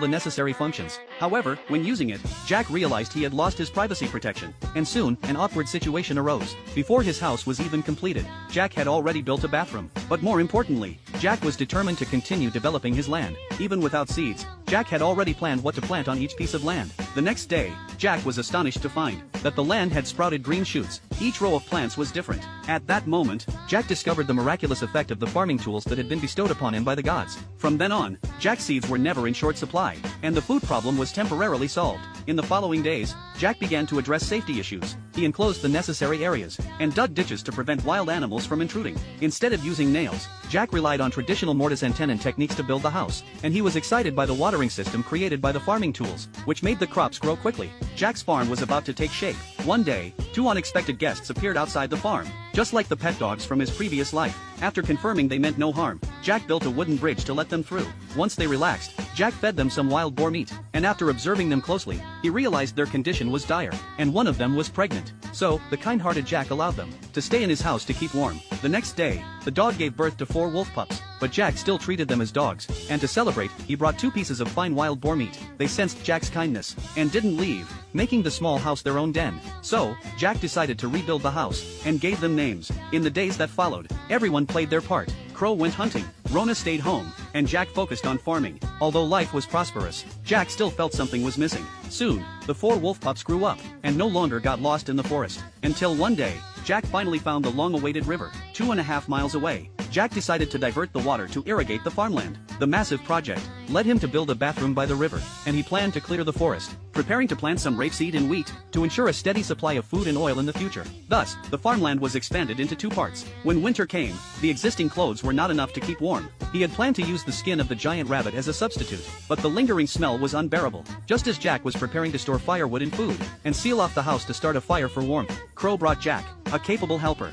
the necessary functions. However, when using it, Jack realized he had lost his privacy protection, and soon, an awkward situation arose. Before his house was even completed, Jack had already built a bathroom. But more importantly, Jack was determined to continue developing his land. Even without seeds, Jack had already planned what to plant on each piece of land. The next day, Jack was astonished to find that the land had sprouted green shoots. Each row of plants was different. At that moment, Jack discovered the miraculous effect of the farming tools that had been bestowed upon him by the gods. From then on, Jack's seeds were never in short supply, and the food problem was temporarily solved. In the following days, Jack began to address safety issues. He enclosed the necessary areas and dug ditches to prevent wild animals from intruding. Instead of using nails, Jack relied on traditional mortise and tenon techniques to build the house, and he was excited by the watering system created by the farming tools, which made the crops grow quickly. Jack's farm was about to take shape. One day, two unexpected guests appeared outside the farm, just like the pet dogs from his previous life. After confirming they meant no harm, Jack built a wooden bridge to let them through. Once they relaxed, Jack fed them some wild boar meat, and after observing them closely, he realized their condition was dire, and one of them was pregnant. So, the kind-hearted Jack allowed them to stay in his house to keep warm. The next day, the dog gave birth to 4 wolf pups, but Jack still treated them as dogs, and to celebrate, he brought 2 pieces of fine wild boar meat. They sensed Jack's kindness, and didn't leave, making the small house their own den. So, Jack decided to rebuild the house, and gave them names. In the days that followed, everyone played their part. Crow went hunting, Rona stayed home, and Jack focused on farming. Although life was prosperous, Jack still felt something was missing. Soon, the 4 wolf pups grew up, and no longer got lost in the forest. Until one day, Jack finally found the long-awaited river, 2.5 miles away. Jack decided to divert the water to irrigate the farmland. The massive project led him to build a bathroom by the river, and he planned to clear the forest, preparing to plant some rapeseed and wheat to ensure a steady supply of food and oil in the future. Thus, the farmland was expanded into 2 parts. When winter came, the existing clothes were not enough to keep warm. He had planned to use the skin of the giant rabbit as a substitute, but the lingering smell was unbearable. Just as Jack was preparing to store firewood and food, and seal off the house to start a fire for warmth, Crow brought Jack, a capable helper.